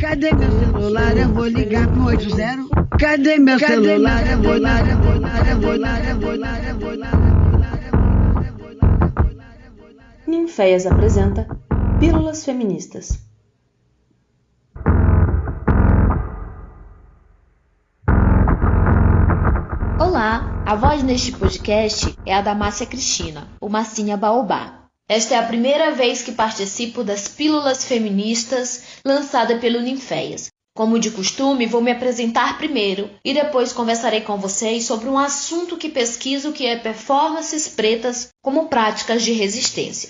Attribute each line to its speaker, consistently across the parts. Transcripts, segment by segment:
Speaker 1: Cadê meu celular? Eu vou ligar pro 80. Cadê meu celular? Eu vou ligar.
Speaker 2: Ninféias apresenta Pílulas Feministas. Olá, a voz neste podcast é a da Márcia Cristina, o Massinha Baobá. Esta é a primeira vez que participo das Pílulas Feministas lançada pelo Ninféias. Como de costume, vou me apresentar primeiro e depois conversarei com vocês sobre um assunto que pesquiso, que é performances pretas como práticas de resistência.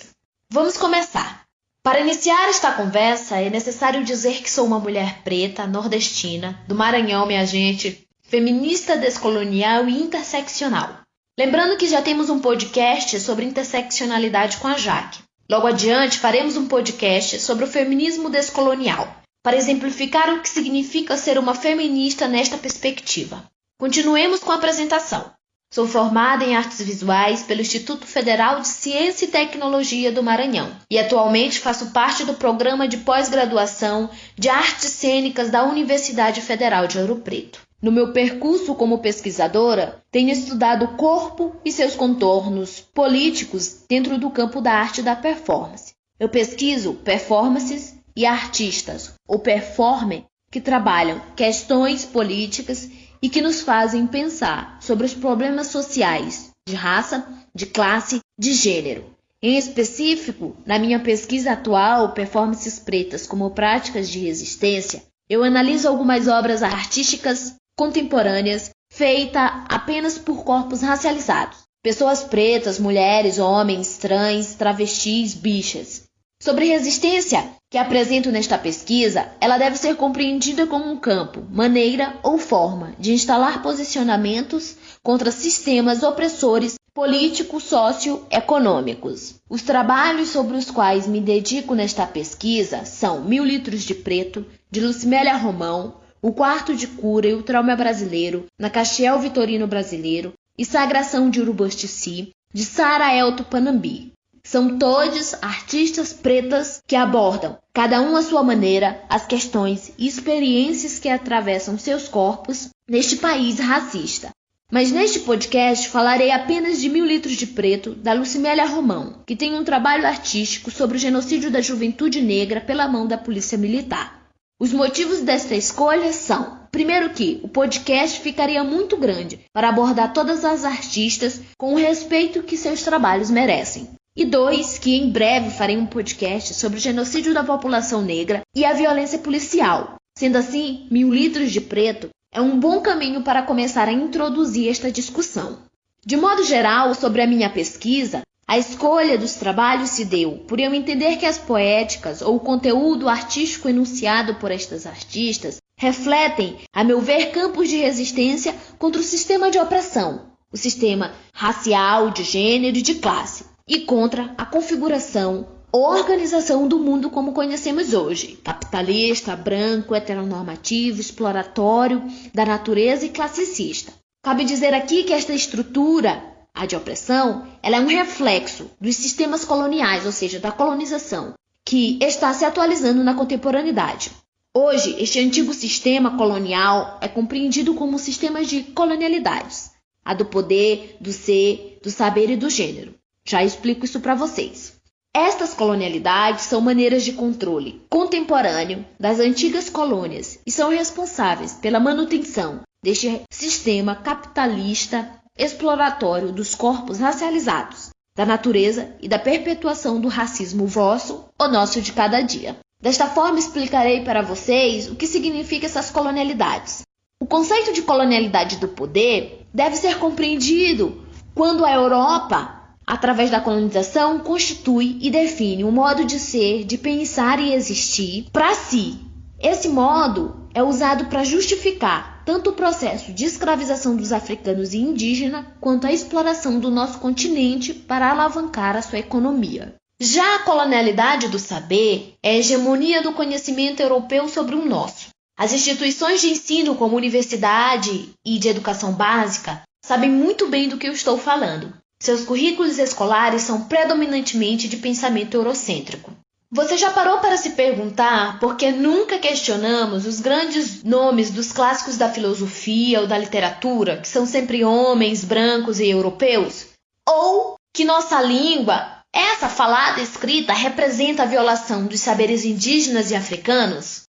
Speaker 2: Vamos começar. Para iniciar esta conversa, é necessário dizer que sou uma mulher preta, nordestina, do Maranhão, minha gente, feminista descolonial e interseccional. Lembrando que já temos um podcast sobre interseccionalidade com a Jaque. Logo adiante, faremos um podcast sobre o feminismo descolonial, para exemplificar o que significa ser uma feminista nesta perspectiva. Continuemos com a apresentação. Sou formada em artes visuais pelo Instituto Federal de Ciência e Tecnologia do Maranhão e atualmente faço parte do programa de pós-graduação de artes cênicas da Universidade Federal de Ouro Preto. No meu percurso como pesquisadora, tenho estudado o corpo e seus contornos políticos dentro do campo da arte da performance. Eu pesquiso performances e artistas, ou performer, que trabalham questões políticas e que nos fazem pensar sobre os problemas sociais de raça, de classe, de gênero. Em específico, na minha pesquisa atual, Performances Pretas como Práticas de Resistência, eu analiso algumas obras artísticas contemporâneas feitas apenas por corpos racializados, pessoas pretas, mulheres, homens, trans, travestis, bichas. Sobre resistência que apresento nesta pesquisa, ela deve ser compreendida como um campo, maneira ou forma de instalar posicionamentos contra sistemas opressores políticos socioeconômicos. Os trabalhos sobre os quais me dedico nesta pesquisa são 1000 litros de preto, de Lucimélia Romão, O Quarto de Cura e o Trauma Brasileiro, na Castiel Vitorino Brasileiro, e Sagração de Urubustici, de Sara Elto Panambi. São todos artistas pretas que abordam, cada um à sua maneira, as questões e experiências que atravessam seus corpos neste país racista. Mas neste podcast falarei apenas de 1000 litros de preto, da Lucimélia Romão, que tem um trabalho artístico sobre o genocídio da juventude negra pela mão da polícia militar. Os motivos desta escolha são, primeiro, que o podcast ficaria muito grande para abordar todas as artistas com o respeito que seus trabalhos merecem. E 2, que em breve farei um podcast sobre o genocídio da população negra e a violência policial. Sendo assim, 1000 litros de preto é um bom caminho para começar a introduzir esta discussão. De modo geral, sobre a minha pesquisa, a escolha dos trabalhos se deu por eu entender que as poéticas ou o conteúdo artístico enunciado por estas artistas refletem, a meu ver, campos de resistência contra o sistema de opressão, o sistema racial, de gênero e de classe, e contra a configuração ou organização do mundo como conhecemos hoje, capitalista, branco, heteronormativo, exploratório, da natureza e classicista. Cabe dizer aqui que esta estrutura, a de opressão, ela é um reflexo dos sistemas coloniais, ou seja, da colonização, que está se atualizando na contemporaneidade. Hoje, este antigo sistema colonial é compreendido como sistemas de colonialidades, a do poder, do ser, do saber e do gênero. Já explico isso para vocês. Estas colonialidades são maneiras de controle contemporâneo das antigas colônias e são responsáveis pela manutenção deste sistema capitalista exploratório dos corpos racializados, da natureza e da perpetuação do racismo vosso ou nosso de cada dia. Desta forma, explicarei para vocês o que significa essas colonialidades. O conceito de colonialidade do poder deve ser compreendido quando a Europa, através da colonização, constitui e define um modo de ser, de pensar e existir para si. Esse modo é usado para justificar tanto o processo de escravização dos africanos e indígenas, quanto a exploração do nosso continente para alavancar a sua economia. Já a colonialidade do saber é a hegemonia do conhecimento europeu sobre o nosso. As instituições de ensino, como universidade e de educação básica, sabem muito bem do que eu estou falando. Seus currículos escolares são predominantemente de pensamento eurocêntrico. Você já parou para se perguntar por que nunca questionamos os grandes nomes dos clássicos da filosofia ou da literatura, que são sempre homens, brancos e europeus? Ou que nossa língua, essa falada e escrita, representa a violação dos saberes indígenas e africanos?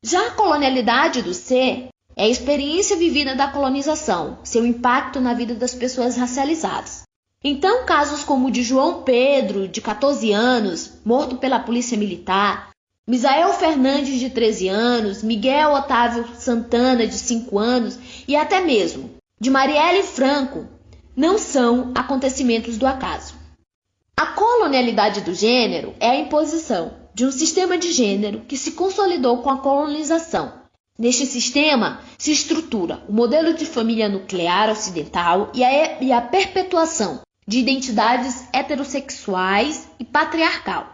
Speaker 2: Já a colonialidade do ser é a experiência vivida da colonização, seu impacto na vida das pessoas racializadas. Então, casos como o de João Pedro, de 14 anos, morto pela polícia militar, Misael Fernandes, de 13 anos, Miguel Otávio Santana, de 5 anos, e até mesmo de Marielle Franco, não são acontecimentos do acaso. A colonialidade do gênero é a imposição de um sistema de gênero que se consolidou com a colonização. Neste sistema se estrutura o modelo de família nuclear ocidental e a perpetuação de identidades heterossexuais e patriarcal.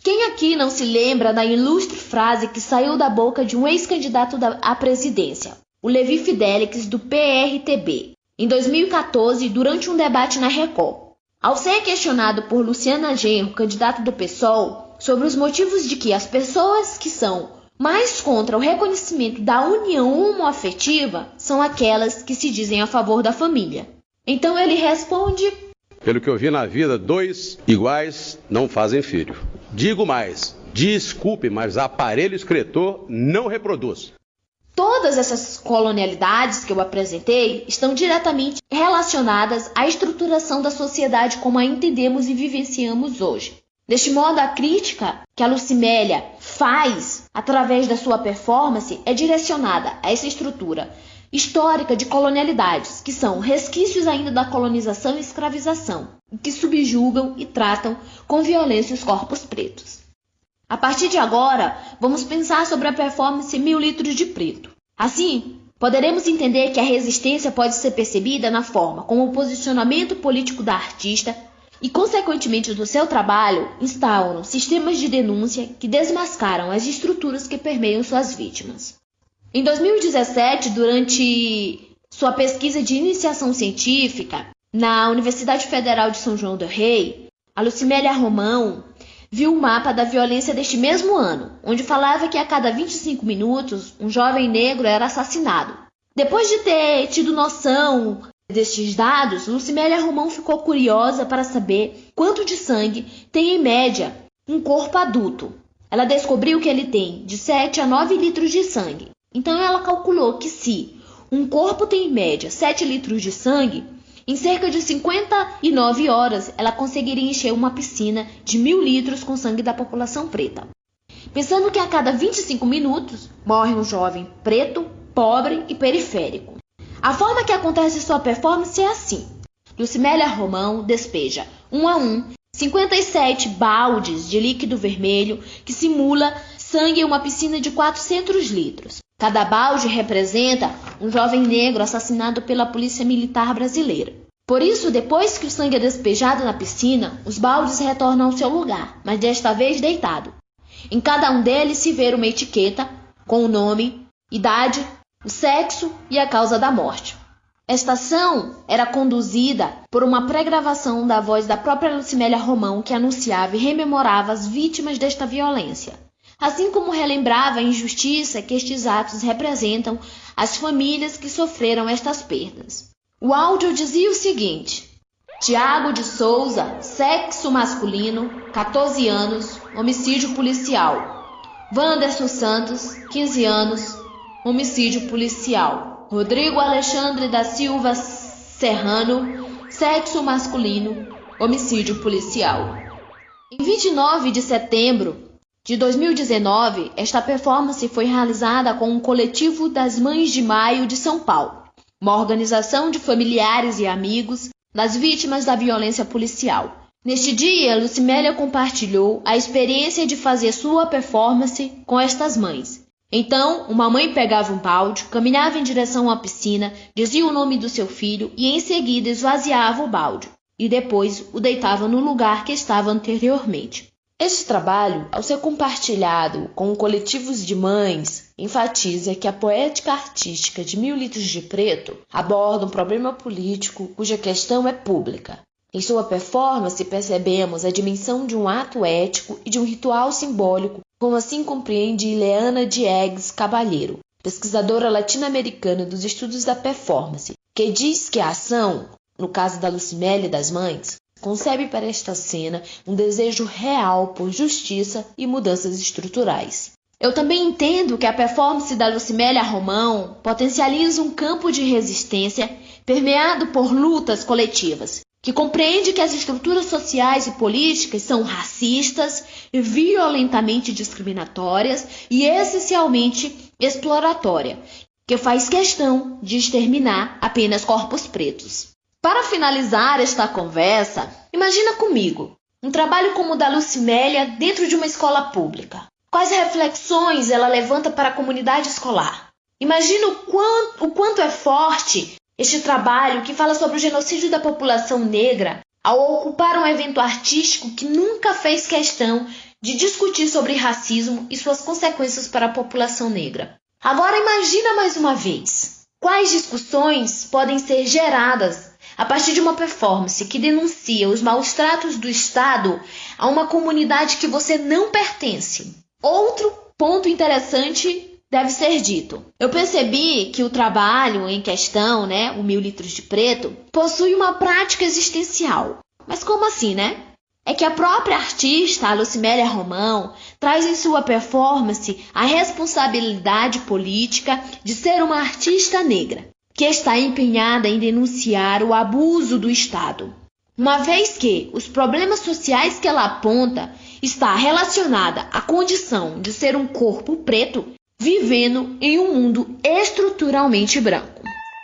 Speaker 2: Quem aqui não se lembra da ilustre frase que saiu da boca de um ex-candidato à presidência, o Levi Fidelix, do PRTB, em 2014, durante um debate na Record? Ao ser questionado por Luciana Genro, candidato do PSOL, sobre os motivos de que as pessoas que são mais contra o reconhecimento da união homoafetiva são aquelas que se dizem a favor da família. Então ele responde:
Speaker 3: pelo que eu vi na vida, 2 iguais não fazem filho. Digo mais, desculpe, mas aparelho excretor não reproduz.
Speaker 2: Todas essas colonialidades que eu apresentei estão diretamente relacionadas à estruturação da sociedade como a entendemos e vivenciamos hoje. Deste modo, a crítica que a Lucimélia faz através da sua performance é direcionada a essa estrutura histórica de colonialidades, que são resquícios ainda da colonização e escravização, que subjugam e tratam com violência os corpos pretos. A partir de agora, vamos pensar sobre a performance 1000 litros de preto. Assim, poderemos entender que a resistência pode ser percebida na forma como o posicionamento político da artista e, consequentemente, do seu trabalho, instauram sistemas de denúncia que desmascaram as estruturas que permeiam suas vítimas. Em 2017, durante sua pesquisa de iniciação científica na Universidade Federal de São João del Rei, a Lucimélia Romão viu o mapa da violência deste mesmo ano, onde falava que a cada 25 minutos um jovem negro era assassinado. Depois de ter tido noção destes dados, Lucimélia Romão ficou curiosa para saber quanto de sangue tem em média um corpo adulto. Ela descobriu que ele tem de 7 a 9 litros de sangue. Então ela calculou que se um corpo tem em média 7 litros de sangue, em cerca de 59 horas ela conseguiria encher uma piscina de 1000 litros com sangue da população preta. Pensando que a cada 25 minutos morre um jovem preto, pobre e periférico. A forma que acontece sua performance é assim. Lucimélia Romão despeja 1 a 1 57 baldes de líquido vermelho que simula sangue em uma piscina de 400 litros. Cada balde representa um jovem negro assassinado pela polícia militar brasileira. Por isso, depois que o sangue é despejado na piscina, os baldes retornam ao seu lugar, mas desta vez deitado. Em cada um deles se vê uma etiqueta com o nome, idade, o sexo e a causa da morte. Esta ação era conduzida por uma pré-gravação da voz da própria Lucimélia Romão, que anunciava e rememorava as vítimas desta violência, assim como relembrava a injustiça que estes atos representam às famílias que sofreram estas perdas. O áudio dizia o seguinte: Tiago de Souza, sexo masculino, 14 anos, homicídio policial. Wanderson Santos, 15 anos, homicídio policial. Rodrigo Alexandre da Silva Serrano, sexo masculino, homicídio policial. Em 29 de setembro de 2019, esta performance foi realizada com um coletivo das Mães de Maio de São Paulo, uma organização de familiares e amigos das vítimas da violência policial. Neste dia, Lucimélia compartilhou a experiência de fazer sua performance com estas mães. Então, uma mãe pegava um balde, caminhava em direção à piscina, dizia o nome do seu filho e em seguida esvaziava o balde, e depois o deitava no lugar que estava anteriormente. Este trabalho, ao ser compartilhado com coletivos de mães, enfatiza que a poética artística de 1000 litros de preto aborda um problema político cuja questão é pública. Em sua performance, percebemos a dimensão de um ato ético e de um ritual simbólico, como assim compreende Ileana Diegues Caballero, pesquisadora latino-americana dos estudos da performance, que diz que a ação, no caso da Lucimele e das mães, concebe para esta cena um desejo real por justiça e mudanças estruturais. Eu também entendo que a performance da Lucimele Romão potencializa um campo de resistência permeado por lutas coletivas, que compreende que as estruturas sociais e políticas são racistas, violentamente discriminatórias e essencialmente exploratórias, que faz questão de exterminar apenas corpos pretos. Para finalizar esta conversa, imagina comigo um trabalho como o da Lucimélia dentro de uma escola pública. Quais reflexões ela levanta para a comunidade escolar? Imagina o quanto é forte este trabalho que fala sobre o genocídio da população negra ao ocupar um evento artístico que nunca fez questão de discutir sobre racismo e suas consequências para a população negra. Agora imagina mais uma vez, quais discussões podem ser geradas a partir de uma performance que denuncia os maus-tratos do Estado a uma comunidade que você não pertence. Outro ponto interessante deve ser dito. Eu percebi que o trabalho em questão, o 1000 litros de preto, possui uma prática existencial. Mas como assim, É que a própria artista, a Lucimele Romão, traz em sua performance a responsabilidade política de ser uma artista negra, que está empenhada em denunciar o abuso do Estado. Uma vez que os problemas sociais que ela aponta está relacionada à condição de ser um corpo preto, vivendo em um mundo estruturalmente branco.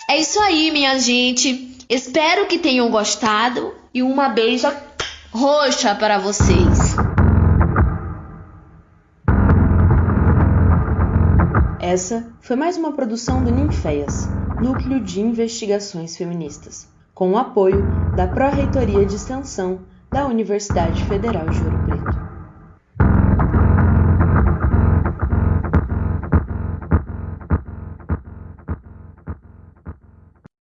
Speaker 2: É isso aí, minha gente. Espero que tenham gostado e uma beija roxa para vocês.
Speaker 4: Essa foi mais uma produção do Ninféias, Núcleo de Investigações Feministas, com o apoio da Pró-Reitoria de Extensão da Universidade Federal de Ouro Preto.